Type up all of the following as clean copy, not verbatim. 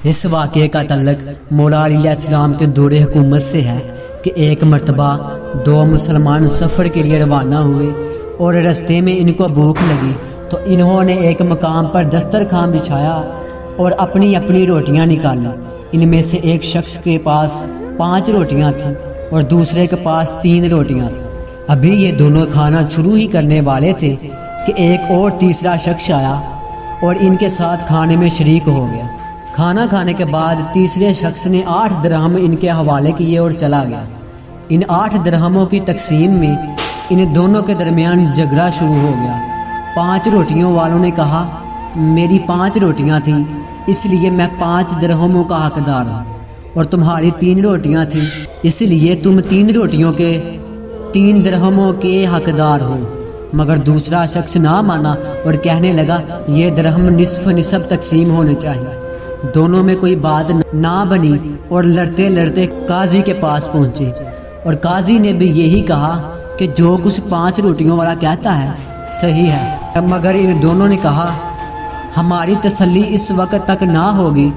اس واقعے کا تعلق مولا علی علیہ السلام کے دور حکومت سے ہے کہ ایک مرتبہ دو مسلمان سفر کے لیے روانہ ہوئے اور راستے میں ان کو بھوک لگی تو انہوں نے ایک مقام پر دسترخوان بچھایا اور اپنی اپنی روٹیاں نکالی۔ ان میں سے ایک شخص کے پاس 5 روٹیاں تھیں اور دوسرے کے پاس 3 روٹیاں تھیں۔ ابھی یہ دونوں کھانا شروع ہی کرنے والے تھے کہ ایک اور تیسرا شخص آیا اور ان کے ساتھ کھانے میں شریک ہو گیا۔ کھانا کھانے کے بعد تیسرے شخص نے 8 درہم ان کے حوالے کیے اور چلا گیا۔ ان 8 درہموں کی تقسیم میں ان دونوں کے درمیان جھگڑا شروع ہو گیا۔ 5 روٹیوں والوں نے کہا میری 5 روٹیاں تھیں اس لیے میں 5 درہموں کا حقدار ہوں، اور تمہاری 3 روٹیاں تھیں اس لیے تم 3 روٹیوں کے 3 درہموں کے حقدار ہو۔ مگر دوسرا شخص نہ مانا اور کہنے لگا یہ درہم نصف تقسیم ہونے چاہیے۔ دونوں میں کوئی بات نہ بنی اور لڑتے لڑتے قاضی کے پاس پہنچے، اور قاضی نے بھی یہی کہا کہ جو کچھ 5 روٹیوں والا کہتا ہے صحیح ہے، مگر ان دونوں نے کہا ہماری تسلی اس وقت تک نہ ہوگی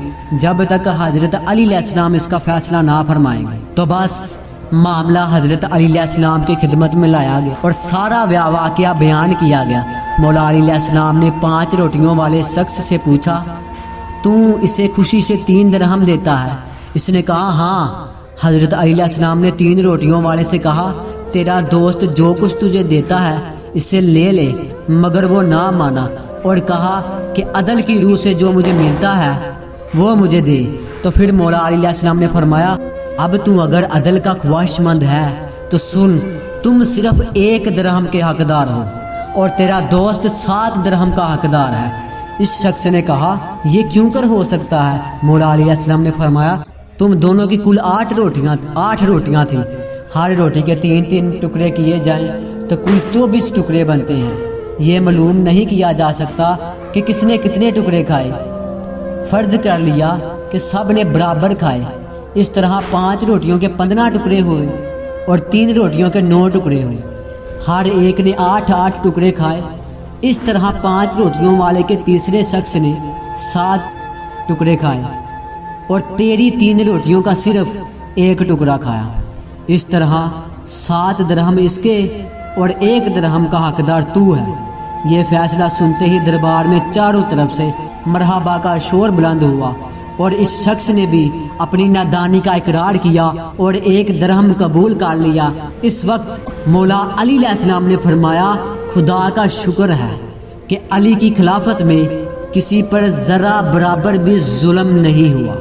جب تک حضرت علی علیہ السلام اس کا فیصلہ نہ فرمائیں گے۔ تو بس معاملہ حضرت علی علیہ السلام کی خدمت میں لایا گیا اور سارا واقعہ بیان کیا گیا۔ مولا علی علیہ السلام نے 5 روٹیوں والے شخص سے پوچھا تو اسے خوشی سے 3 درہم دیتا ہے؟ اس نے کہا ہاں۔ حضرت علی علیہ السلام نے 3 روٹیوں والے سے کہا تیرا دوست جو کچھ تجھے دیتا ہے اسے لے لے، مگر وہ نہ مانا اور کہا کہ عدل کی روح سے جو مجھے ملتا ہے وہ مجھے دے۔ تو پھر مولا علی علیہ السلام نے فرمایا اب تو اگر عدل کا خواہش مند ہے تو سن، تم صرف 1 درہم کے حقدار ہو اور تیرا دوست 7 درہم کا حقدار ہے۔ اس شخص نے کہا یہ کیوں کر ہو سکتا ہے؟ مولا علی علیہ السلام نے فرمایا تم دونوں کی کل 8 روٹیاں تھیں، ہر روٹی کے 3 ٹکڑے کیے جائیں تو کل 24 ٹکڑے بنتے ہیں۔ یہ معلوم نہیں کیا جا سکتا کہ کس نے کتنے ٹکڑے کھائے، فرض کر لیا کہ سب نے برابر کھائے۔ اس طرح 5 روٹیوں کے 15 ٹکڑے ہوئے اور 3 روٹیوں کے 9 ٹکڑے ہوئے، ہر ایک نے 8 ٹکڑے کھائے۔ اس طرح 5 روٹیوں والے کے تیسرے شخص نے 7 ٹکڑے کھائے اور تیری 3 روٹیوں کا صرف 1 ٹکڑا کھایا۔ اس طرح 7 درہم اس کے اور 1 درہم کا حقدار تو ہے۔ یہ فیصلہ سنتے ہی دربار میں چاروں طرف سے مرحبا کا شور بلند ہوا، اور اس شخص نے بھی اپنی نادانی کا اقرار کیا اور 1 درہم قبول کر لیا۔ اس وقت مولا علی علیہ السلام نے فرمایا خدا کا شکر ہے کہ علی کی خلافت میں کسی پر ذرا برابر بھی ظلم نہیں ہوا۔